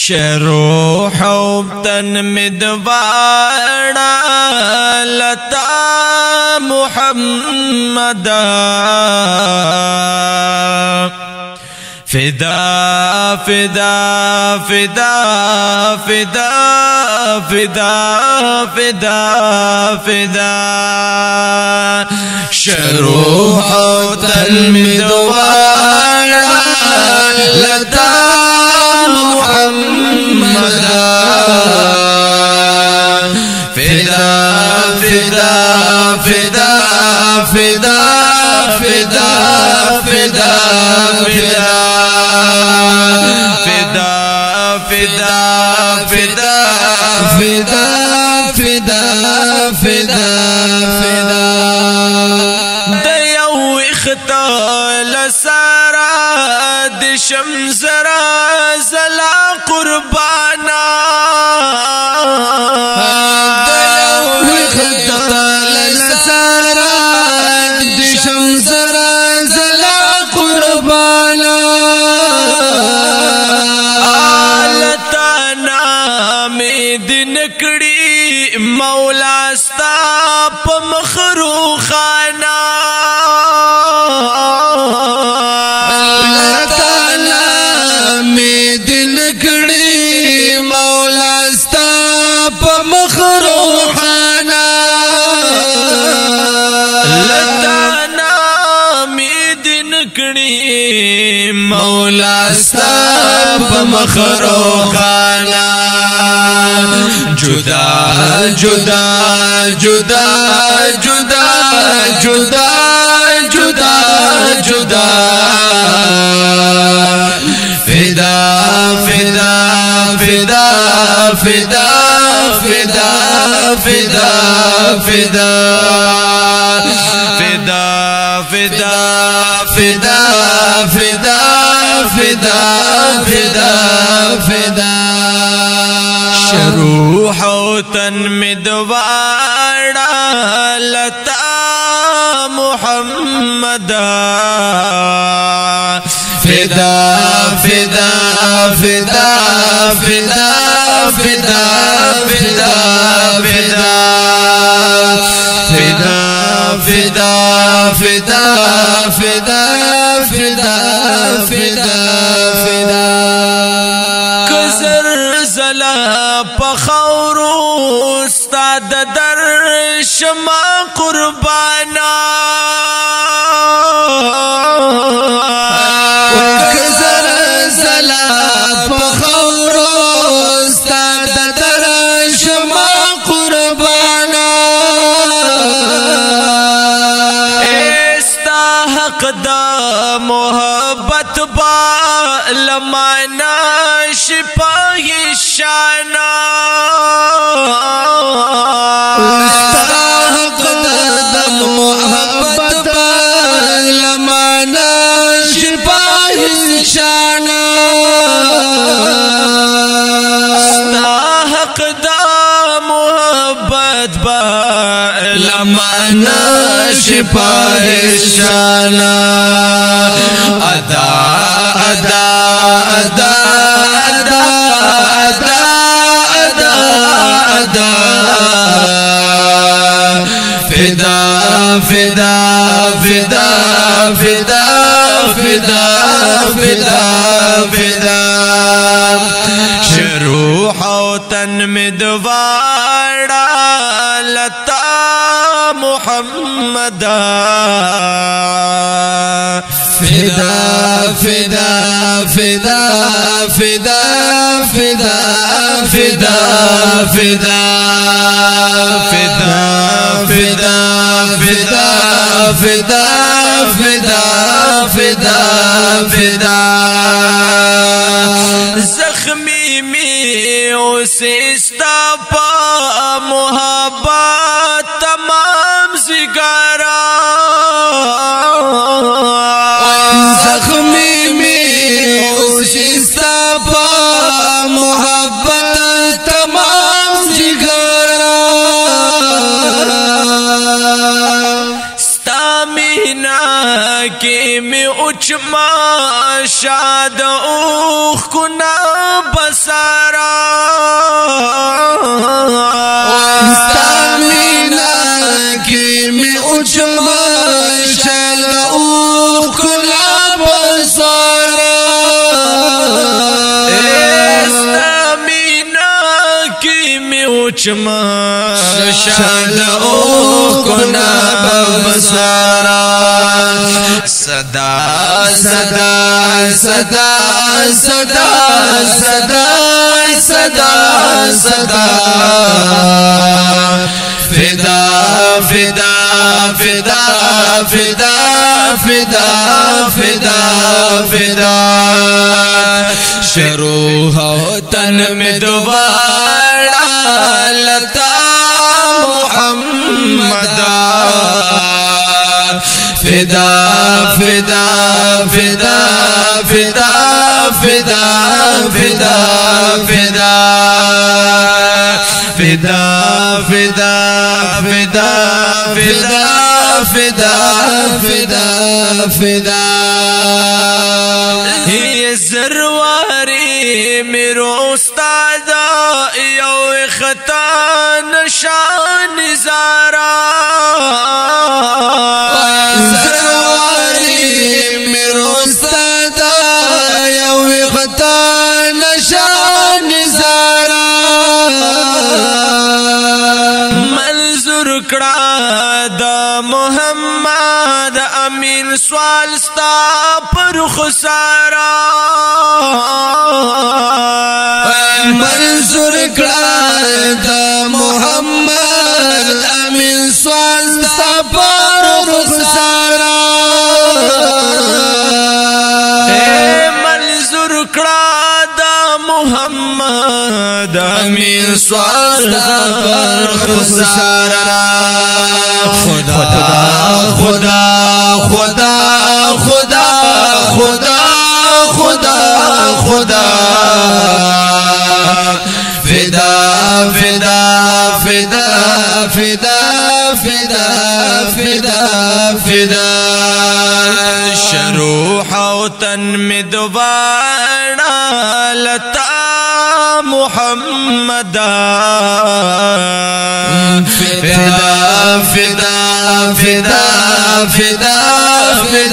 شروع حبتن مدوارا لتا محمد فدا فدا فدا فدا فدا فدا فدا شروع حبتن مدوارا لتا محمد فدا فدا فدا فدا فدا فدا فدا فدا فدا فدا فدا فدا فدا فدا دیو اختال سارا د شمزرا زلا قربانا دیو اختال سارا د شمزرا زلا قربانا آلتانا میں دن کڑی مولا ستا پا مخروخانا مولا ستا مخروخانا جدا جدا جدا جدا جدا جدا جدا فدا فدا فدا فدا فدا فدا فدا فدا فدا فدا فدا فدا فدا فدا شروع تن مدوارا لتا محمد فدا فدا فدا فدا فدا فدا فدا فدا فدا فدا فدا فدا فدا فدا کزر زلا پخورو استاد در شما قربانا کزر زلا پخورو استاد در شما قربانا دا محبت با لمانا شپاہی شانا استحق دا محبت با لمانا شپاہی شانا استحق دا محبت با لمانا شپاہی شانا ادا ادا ادا ادا ادا ادا ادا فدا فدا فدا فدا فدا فدا فدا شروع تن مدوارا لتا محمد فدا فدا فدا فدا فدا فدا فدا فدا فدا فدا فدا فدا فدا فدا زخمی میں استا پا محبت تمام زگارا زخمی میں استا پا محبت تمام زگارا ستامینا کے میں اچما شاد اوخ کنا بس بسارا استامینا کی می اچما شل او کلا بسارا استامینا کی می اچما شل او کلا بسارا صدا صدا صدا صدا صدا صدا صدا فدا فدا فدا فدا فدا فدا فدا شروع تن میں دوبارہ لتا محمد فدا فدا فدا فدا فدا فدا فدا فدا فدا فدا فدا فدا فدا فدا یہ زرواری میرو استاد یو خطا نشان زارا زرواری میرو استاد یو خطا نشان زارا منظور کړه د محمد امین سوال ستا پر خسارا منظور کړه د محمد امین سوال ستا پر خسارا منظور کړه د محمد امین سوال ستا پر خسارا خدا خدا خدا خدا خدا خدا خدا فدا فدا فدا فدا فدا فدا فدا شروح وطن میں دوبارہ لتا محمد فدا فدا فدا فدا فدا